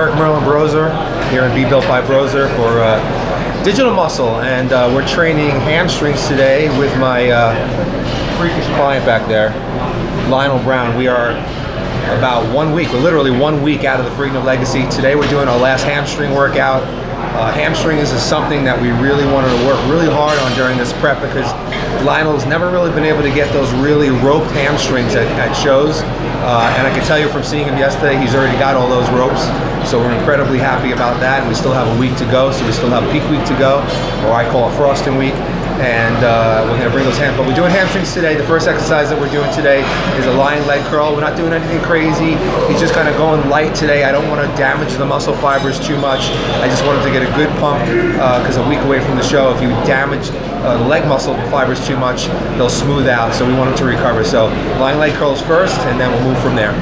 Eric Merlin Broser here in Be Built by Broser for Digital Muscle, and we're training hamstrings today with my freakish client back there, Lionel Brown. We are about 1 week, we're literally 1 week out of the Ferrigno Legacy. Today we're doing our last hamstring workout. Hamstrings is something that we really wanted to work really hard on during this prep because Lionel's never really been able to get those really roped hamstrings at shows. And I can tell you from seeing him yesterday, he's already got all those ropes. So we're incredibly happy about that, and we still have a week to go, so we still have peak week to go, or I call it frosting week. And we're going to bring those but we're doing hamstrings today. The first exercise that we're doing today is a lion leg curl. We're not doing anything crazy. He's just kind of going light today. I don't want to damage the muscle fibers too much. I just want him to get a good pump because a week away from the show, if you damage the leg muscle fibers too much, they'll smooth out. So we want him to recover. So lion leg curls first, and then we'll move from there.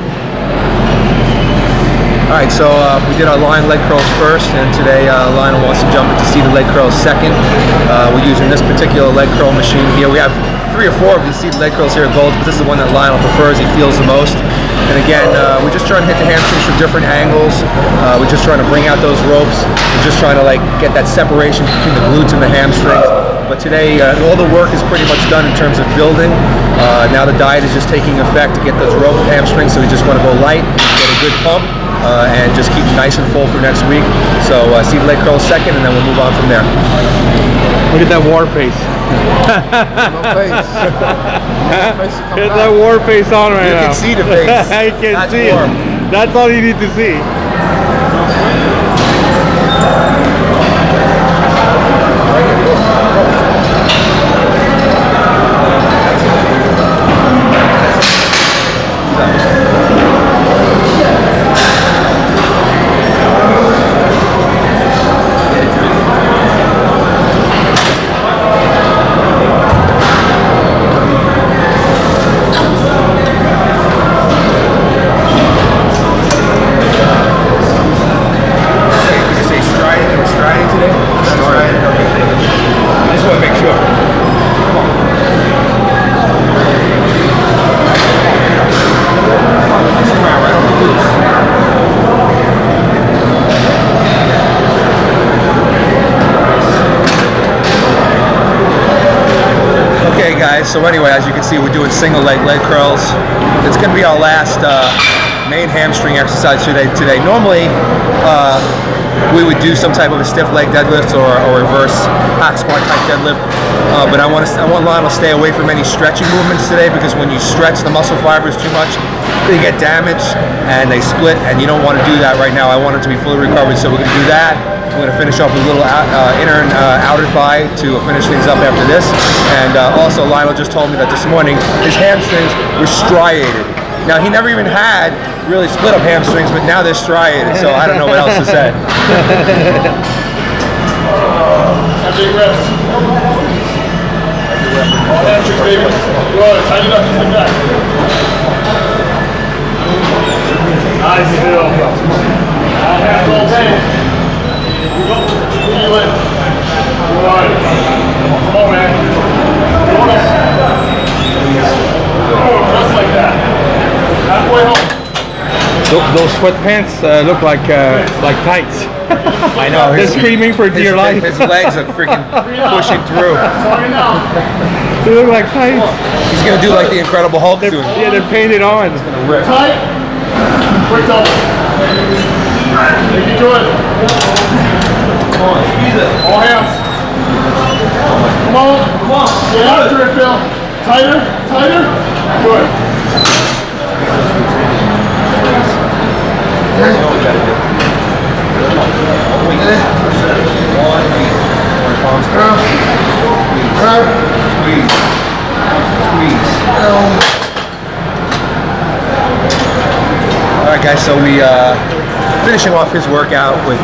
All right, so we did our lion leg curls first, and today Lionel wants to jump into seated leg curls second. We're using this particular leg curl machine here. We have 3 or 4 of these seated leg curls here at Gold's, but this is the one that Lionel prefers, he feels the most. And again, we're just trying to hit the hamstrings from different angles. We're just trying to bring out those ropes. We're just trying to get that separation between the glutes and the hamstrings. But today, all the work is pretty much done in terms of building. Now the diet is just taking effect to get those roped hamstrings, so we just want to go light, get a good pump, and just keep nice and full for next week. So seated leg curls second, and then we'll move on from there. Look at that war face. No face. Get that war face on right now. You can see the face. I can see it. That's all you need to see. So anyway, as you can see, we're doing single leg curls. It's going to be our last main hamstring exercise today. Normally, we would do some type of a stiff leg deadlift or reverse hack squat type deadlift. But I want Lionel to stay away from any stretching movements today, because when you stretch the muscle fibers too much, they get damaged and they split, and you don't want to do that right now. I want it to be fully recovered, so we're going to do that. We're going to finish off with a little inner and outer thigh to finish things up after this. And also, Lionel just told me that this morning his hamstrings were striated. Now, he never even had really split up hamstrings, but now they're striated, so I don't know what else to say. Big reps. All hamstrings, baby. Good. Tighten it up just like that. Nice, Phil. All hands all day. Feel it. Good. Come on, man. Just like that. Halfway home. Those sweatpants look like tights. I know. They're screaming for dear life. His legs are freaking pushing through. They look like tights. He's going to do like the Incredible Hulk doing. Yeah, they're painted on. It's going to rip. Tight. Quick double. Make it good. Come on, squeeze it. All hands. Come on. Come on. Get after it, Phil. Tighter. Tighter. Good. There's what we got to do. One, palms down. Squeeze. Squeeze. Alright guys, so we finishing off his workout with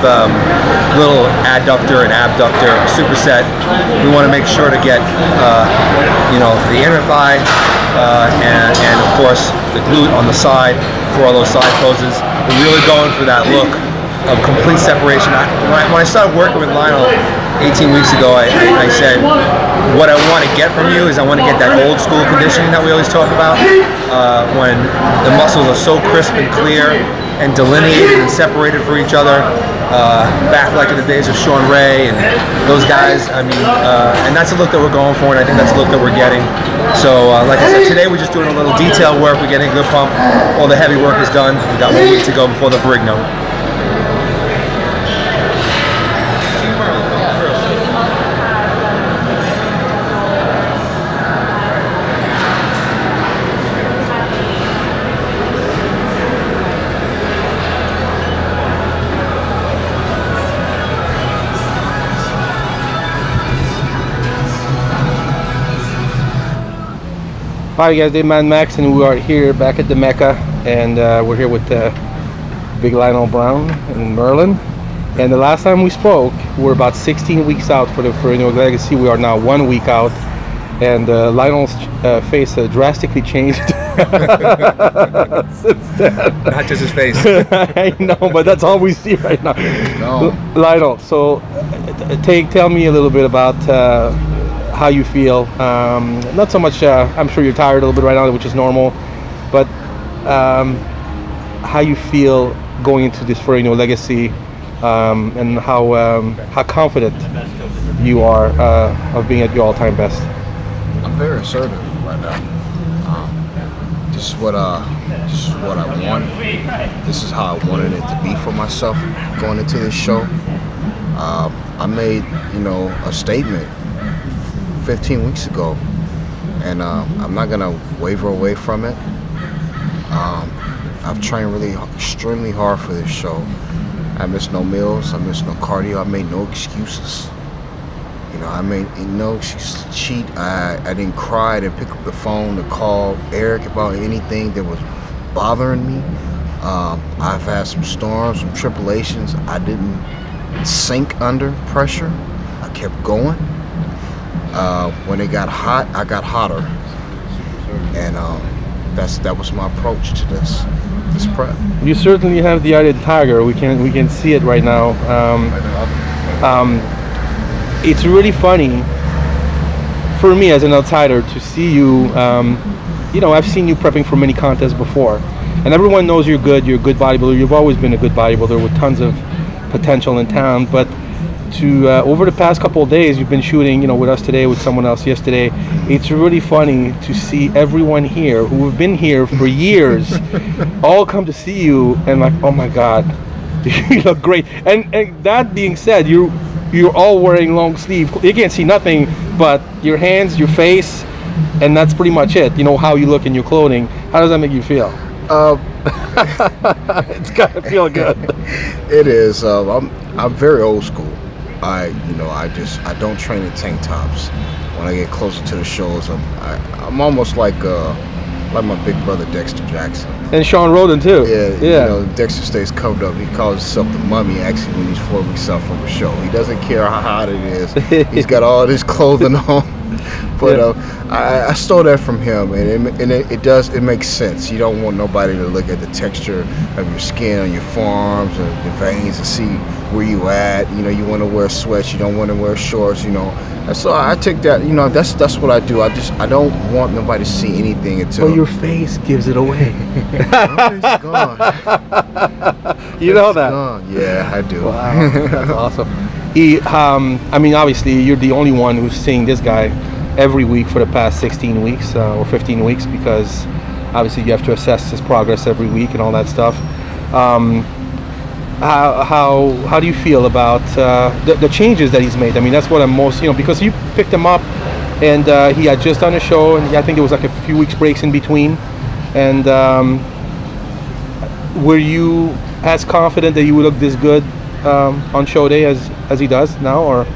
little adductor and abductor superset. We want to make sure to get you know, the inner thigh and of course the glute on the side for all those side poses. We're really going for that look of complete separation. When I started working with Lionel 18 weeks ago, I said, what I want to get from you is I want to get that old school conditioning that we always talk about, when the muscles are so crisp and clear, and delineated and separated for each other. Back like in the days of Sean Ray and those guys. I mean, and that's the look that we're going for, and I think that's the look that we're getting. So, like I said, today we're just doing a little detail work. We're getting a good pump. All the heavy work is done. We got 1 week to go before the Ferrigno. Hi guys, I'm Max and we are here back at the Mecca, and we're here with Big Lionel Brown and Merlin. And the last time we spoke, we were about 16 weeks out for the Ferrigno Legacy. We are now 1 week out, and Lionel's face drastically changed since then. Not just his face. I know, but that's all we see right now. No. Lionel, so tell me a little bit about how you feel. Not so much, I'm sure you're tired a little bit right now, which is normal, but how you feel going into this Ferrigno Legacy, and how confident you are of being at your all-time best. I'm very assertive right now. This is what I wanted. This is how I wanted it to be for myself going into this show. I made, a statement 15 weeks ago, and I'm not gonna waver away from it. I've trained extremely hard for this show. I missed no meals, I missed no cardio, I made no excuses. I made no excuse to cheat. I didn't cry, I didn't pick up the phone to call Eric about anything that was bothering me. I've had some storms, some tribulations. I didn't sink under pressure. I kept going. When it got hot, I got hotter, and that was my approach to this prep. You certainly have the eye of the tiger. We can see it right now. It's really funny for me as an outsider to see you. I've seen you prepping for many contests before, and everyone knows you're good. You're a good bodybuilder. You've always been a good bodybuilder with tons of potential in town, but over the past couple of days, you've been shooting, with us today, with someone else yesterday. It's really funny to see everyone here who have been here for years all come to see you and like, oh my God, you look great. And that being said, you're all wearing long sleeve. You can't see nothing but your hands, your face, and that's pretty much it. How you look in your clothing. How does that make you feel? It's gotta feel good. It is. I'm very old school. I don't train in tank tops. When I get closer to the shows, I'm almost like my big brother Dexter Jackson. And Sean Roden too. Yeah. Dexter stays covered up. He calls himself the mummy actually when he's 4 weeks out from a show. He doesn't care how hot it is. He's got all this clothing on. But I stole that from him, and it makes sense. You don't want nobody to look at the texture of your skin on your forearms or your veins and see where you at. You want to wear sweats. You don't want to wear shorts. And so I take that. That's what I do. I don't want nobody to see anything until. Well, your face gives it away. It's gone. You know that? Gone. Yeah, I do. Wow, that's awesome. Obviously, you're the only one who's seeing this guy every week for the past 16 weeks or 15 weeks, because obviously you have to assess his progress every week and all that stuff. How do you feel about the changes that he's made? That's what I'm most, because you picked him up and he had just done a show, and I think there was like a few weeks breaks in between. And were you as confident that he would look this good on show day as he does now, or?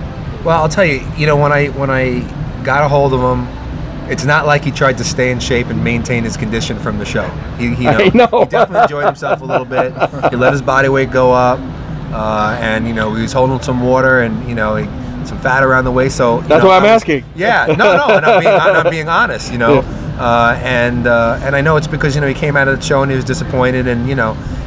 Well, I'll tell you, when I got a hold of him, it's not like he tried to stay in shape and maintain his condition from the show. He definitely enjoyed himself a little bit. He let his body weight go up, and he was holding some water and some fat around the waist. So that's why I'm asking. Yeah, and I'm being honest. And I know it's because he came out of the show and he was disappointed, and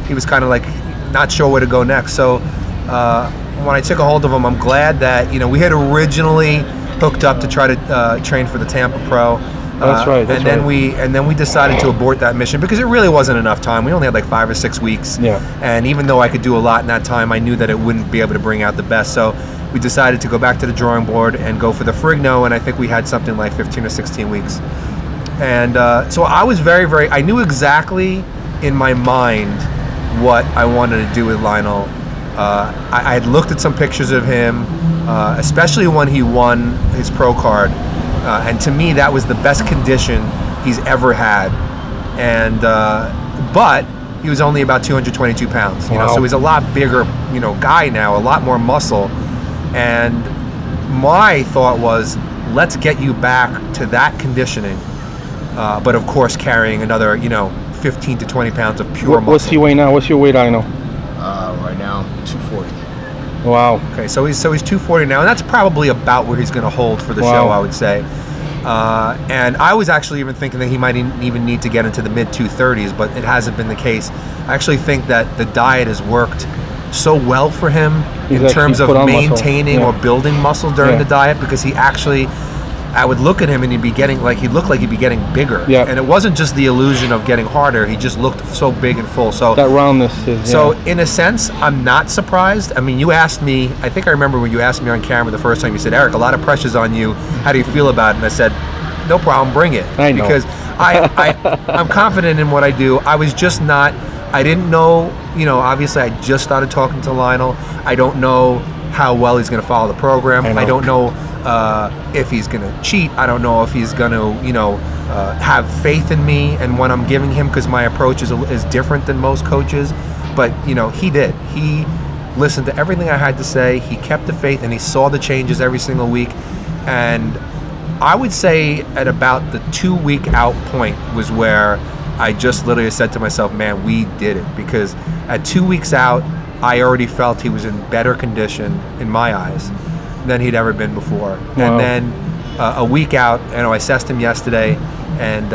he was kind of like not sure where to go next. So when I took a hold of him, I'm glad that we had originally hooked up to try to train for the Tampa Pro. That's right. That's and then we decided to abort that mission because it really wasn't enough time. We only had like 5 or 6 weeks. Yeah. And even though I could do a lot in that time, I knew that it wouldn't be able to bring out the best. So we decided to go back to the drawing board and go for the Ferrigno, and I think we had something like 15 or 16 weeks. And so I was very, I knew exactly in my mind what I wanted to do with Lionel. I had looked at some pictures of him, especially when he won his pro card. And to me, that was the best condition he's ever had. And but he was only about 222 pounds, you know, so he's a lot bigger, you know, guy now, a lot more muscle. And my thought was, let's get you back to that conditioning, but of course carrying another, you know, 15 to 20 pounds of pure muscle. What's he weigh now? What's your weight, I know? Right now, 240. Wow. Okay, so he's 240 now, and that's probably about where he's going to hold for the show, I would say. And I was actually even thinking that he might even need to get into the mid 230s, but it hasn't been the case. I actually think that the diet has worked so well for him in terms of maintaining or building muscle during the diet, because he actually, I would look at him and he'd be getting, like, he looked like he'd be getting bigger. Yeah. And it wasn't just the illusion of getting harder, he just looked so big and full. So that roundness is, so in a sense, I'm not surprised. I mean, you asked me, I think I remember when you asked me on camera the first time, you said, Eric, a lot of pressure's on you. How do you feel about it? And I said, no problem, bring it. I know. Because I'm confident in what I do. I was just not, I didn't know, you know, obviously I just started talking to Lionel. I don't know how well he's going to follow the program. I don't know if he's going to cheat. I don't know if he's going to, you know, have faith in me and what I'm giving him, because my approach is different than most coaches. But, you know, he did. He listened to everything I had to say. He kept the faith, and he saw the changes every single week. And I would say at about the 2-week out point was where I just literally said to myself, man, we did it. Because at 2 weeks out, I already felt he was in better condition, in my eyes, than he'd ever been before. Wow. And then a week out, you know, I assessed him yesterday, and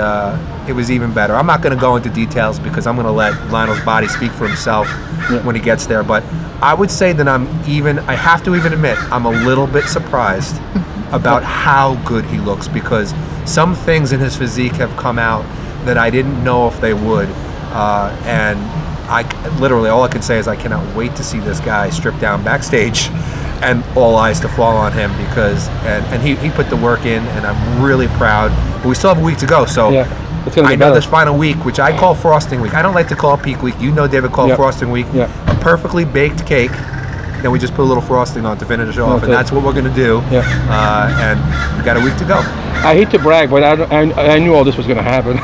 it was even better. I'm not going to go into details because I'm going to let Lionel's body speak for himself when he gets there. But I would say that I have to even admit, I'm a little bit surprised about how good he looks, because some things in his physique have come out that I didn't know if they would. And I literally, all I can say is I cannot wait to see this guy stripped down backstage and all eyes to fall on him, because and he put the work in, and I'm really proud. But we still have a week to go, so I know this final week, which I call frosting week. I don't like to call peak week. You know, David, call frosting week. A perfectly baked cake, then we just put a little frosting on to finish it off, and that's what we're going to do. And we got a week to go. I hate to brag, but I knew all this was going to happen.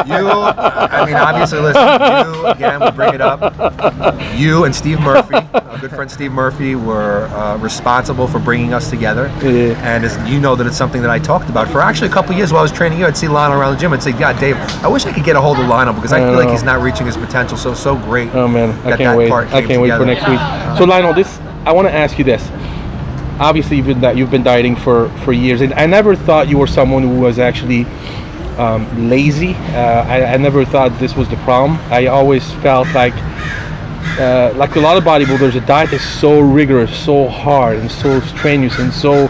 I mean, obviously, listen, you, again, we bring it up. You and Steve Murphy, our good friend Steve Murphy, were responsible for bringing us together. And as you know, that it's something that I talked about for actually a couple of years while I was training you. I'd see Lionel around the gym. I'd say, God, Dave, I wish I could get a hold of Lionel, because I feel like he's not reaching his potential. So great. Oh, man, I can't wait. I can't wait for next week. So, Lionel, I want to ask you this. Obviously, you've been dieting for years, and I never thought you were someone who was actually lazy. I never thought this was the problem. I always felt like a lot of bodybuilders, the diet is so rigorous, so hard, and so strenuous, and so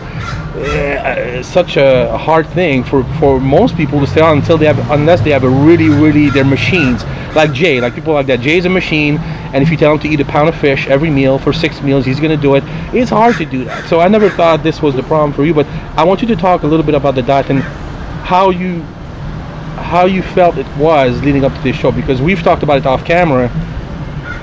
such a hard thing for most people to stay on unless they have they're machines. Like Jay, like people like that. Jay's a machine, and if you tell him to eat a pound of fish every meal for 6 meals, he's going to do it. It's hard to do that. So I never thought this was the problem for you, but I want you to talk a little bit about the diet and how you felt it was leading up to this show, because we've talked about it off camera.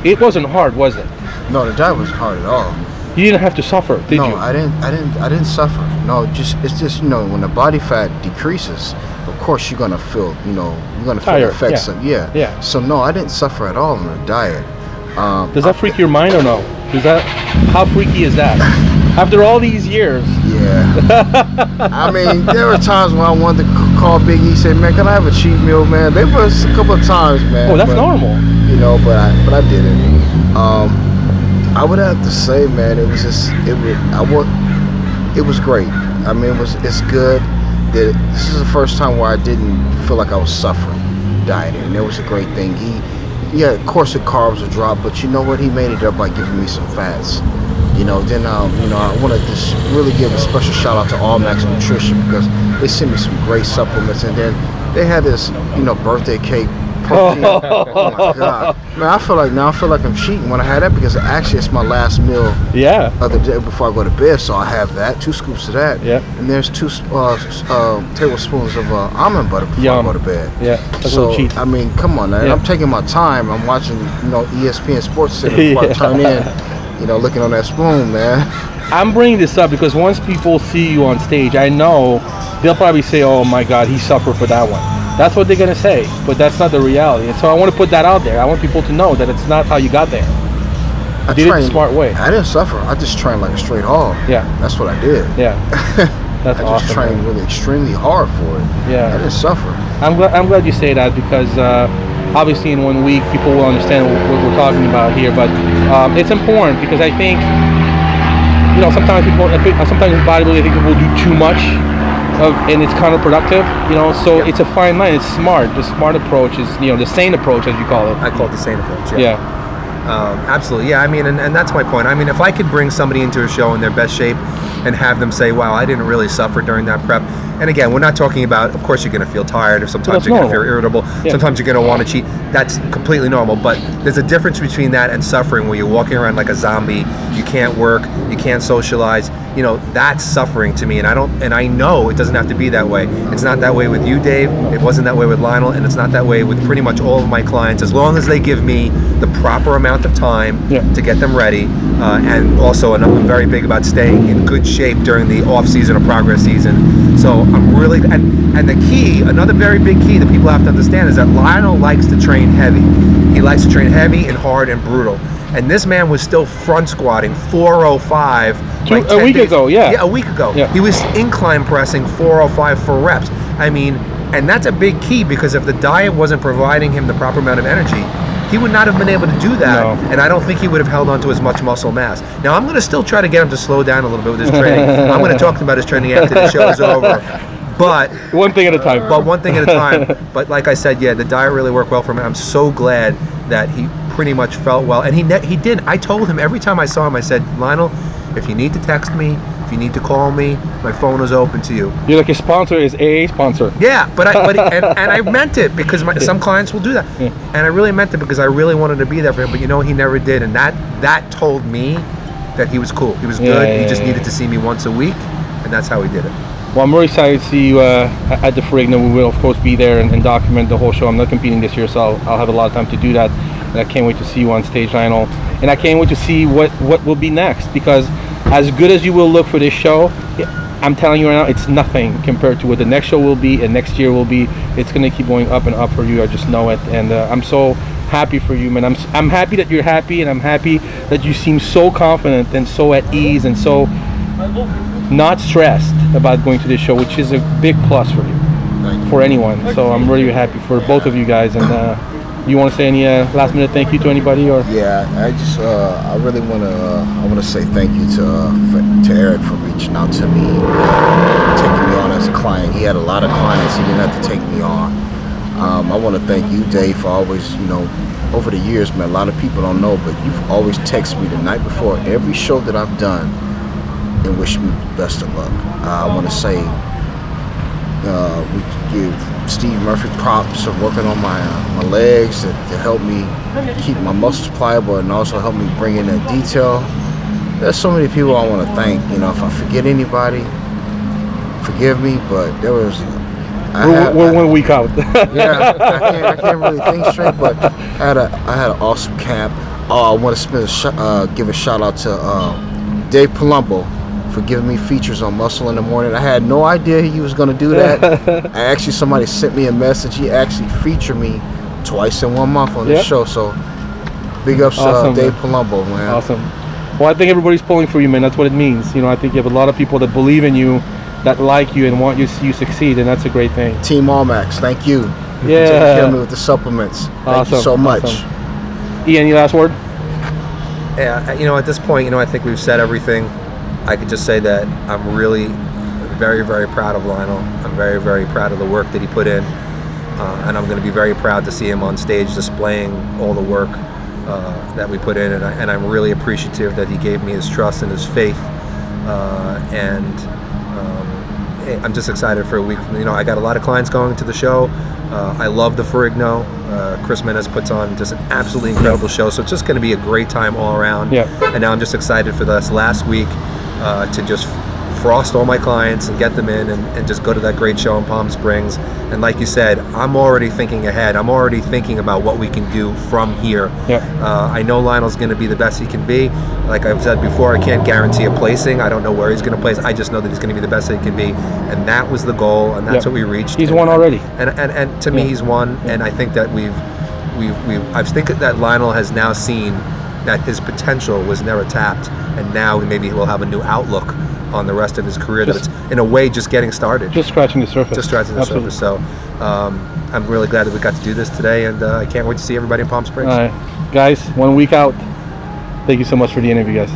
It wasn't hard, was it? No, the diet wasn't hard at all. You didn't have to suffer, did you? No, I didn't suffer. No, it's just, you know, when the body fat decreases, of course you're gonna feel, you know, you're gonna feel the effects of So no, I didn't suffer at all on the diet. Does that freak your mind or no? How freaky is that? After all these years? Yeah. I mean, there were times when I wanted to call Biggie, say, man, can I have a cheat meal, man? There was a couple of times, man. Oh, that's normal. You know, but I didn't. I would have to say, man, it was just, it was great. I mean, it's good. This is the first time where I didn't feel like I was suffering dieting, and it was a great thing. Of course the carbs would drop, but you know what? He made it up by giving me some fats. You know, then you know, I want to just really give a special shout out to All Max Nutrition because they sent me some great supplements, and then they had this, you know, birthday cake protein. Oh my God, man! I feel like I'm cheating when I had that because actually it's my last meal. Yeah. Of the day before I go to bed, so I have that 2 scoops of that. Yeah. And there's 2 tablespoons of almond butter before I go to bed. Yeah. That's so a little cheat. I mean, come on, man! Yeah. I'm taking my time. I'm watching, you know, ESPN Sports Center before I turn in. You know, looking on that spoon, man. I'm bringing this up because once people see you on stage, I know they'll probably say, "Oh my God, he suffered for that one." That's what they're gonna say, but that's not the reality. And so I want to put that out there. I want people to know that it's not how you got there. You did it the smart way. I didn't suffer. I just trained like a straight hog. Yeah. That's what I did. Yeah. That's I awesome. just trained really extremely hard for it. Yeah. I didn't suffer. I'm glad you say that because obviously in 1 week people will understand what we're talking about here. But it's important because I think, you know, sometimes in bodybuilding, I think people do too much and it's counterproductive. You know, so it's a fine line. It's smart. The smart approach is, you know, the sane approach, as you call it. I call it the sane approach. Yeah. Absolutely. Yeah. I mean, and that's my point. I mean, if I could bring somebody into a show in their best shape and have them say, wow, I didn't really suffer during that prep. And again, we're not talking about, of course you're going to feel tired, or sometimes you're going to feel irritable, sometimes you're going to want to cheat. That's completely normal. But there's a difference between that and suffering, where you're walking around like a zombie, you can't work, you can't socialize. You know, that's suffering to me, and I know it doesn't have to be that way. It's not that way with you, Dave. It wasn't that way with Lionel, and it's not that way with pretty much all of my clients, as long as they give me the proper amount of time to get them ready. And also, I'm very big about staying in good shape during the off season or progress season. So I'm really, and the key, another very big key that people have to understand is that Lionel likes to train heavy. He likes to train heavy and hard and brutal. And this man was still front squatting 405 a week ago. Yeah, a week ago. Yeah. He was incline pressing 405 for reps. I mean, and that's a big key, because if the diet wasn't providing him the proper amount of energy, he would not have been able to do that. No. And I don't think he would have held on to as much muscle mass. Now, I'm going to still try to get him to slow down a little bit with his training. I'm going to talk about his training after the show is over. But one thing at a time. But one thing at a time. But like I said, yeah, the diet really worked well for him. I'm so glad that he pretty much felt well. And he did. I told him every time I saw him, I said, Lionel, if you need to text me, if you need to call me, my phone is open to you. You're like, a sponsor is a sponsor. Yeah, but I meant it, because some clients will do that. Yeah. And I really meant it because I really wanted to be there for him. But you know, he never did. And that told me that he was cool. He was good. He just needed to see me once a week. And that's how he did it. Well, I'm really excited to see you at the Ferrigno. We will, of course, be there and document the whole show. I'm not competing this year, so I'll have a lot of time to do that. And I can't wait to see you on stage, Lionel. And I can't wait to see what will be next, because as good as you will look for this show, I'm telling you right now, it's nothing compared to what the next show will be and next year will be. It's going to keep going up and up for you. I just know it. And I'm so happy for you, man. I'm happy that you're happy, and I'm happy that you seem so confident and so at ease and so not stressed about going to this show, which is a big plus for you, for anyone. So I'm really happy for both of you guys. And you want to say any last minute thank you to anybody? Or I just I really want to say thank you to Eric for reaching out to me, taking me on as a client. He had a lot of clients he didn't have to take me on. I want to thank you, Dave, for always, you know, over the years, man, a lot of people don't know, but you've always texted me the night before every show that I've done and wish me best of luck. I want to say we give Steve Murphy props for working on my legs to help me keep my muscles pliable and also help me bring in that detail. There's so many people I want to thank. You know, if I forget anybody, forgive me, but there was... We're 1 week out. Yeah, I can't really think straight, but I had an awesome camp. I want to give a shout out to Dave Palumbo for giving me features on Muscle in the Morning. I had no idea he was going to do that. Somebody sent me a message. He actually featured me twice in 1 month on this show. So big ups to Dave Palumbo, man. Awesome. Well, I think everybody's pulling for you, man. That's what it means. You know, I think you have a lot of people that believe in you, that like you and want you to succeed, and that's a great thing. Team Allmax, thank you. Yeah. For taking care of me with the supplements. Thank you so much. Ian, any last word? Yeah, you know, at this point, you know, I think we've said everything. I could just say that I'm really very, very proud of Lionel. I'm very, very proud of the work that he put in. And I'm going to be very proud to see him on stage displaying all the work that we put in, and I'm really appreciative that he gave me his trust and his faith, I'm just excited for a week. You know, I got a lot of clients going to the show. I love the Ferrigno. Chris Menes puts on just an absolutely incredible show, so it's just going to be a great time all around. Yeah. And now I'm just excited for this last week to just frost all my clients and get them in and just go to that great show in Palm Springs. And like you said, I'm already thinking ahead. I'm already thinking about what we can do from here. Yeah. I know Lionel's going to be the best he can be. Like I've said before, I can't guarantee a placing. I don't know where he's going to place. I just know that he's going to be the best that he can be. And that was the goal, and that's what we reached. He's won already. And to me, he's won. And I think that I think that Lionel has now seen that his potential was never tapped, and now maybe he will have a new outlook on the rest of his career, that it's in a way just getting started. Just scratching the surface. Just scratching the surface. So I'm really glad that we got to do this today, and I can't wait to see everybody in Palm Springs. All right. Guys, 1 week out. Thank you so much for the interview, guys.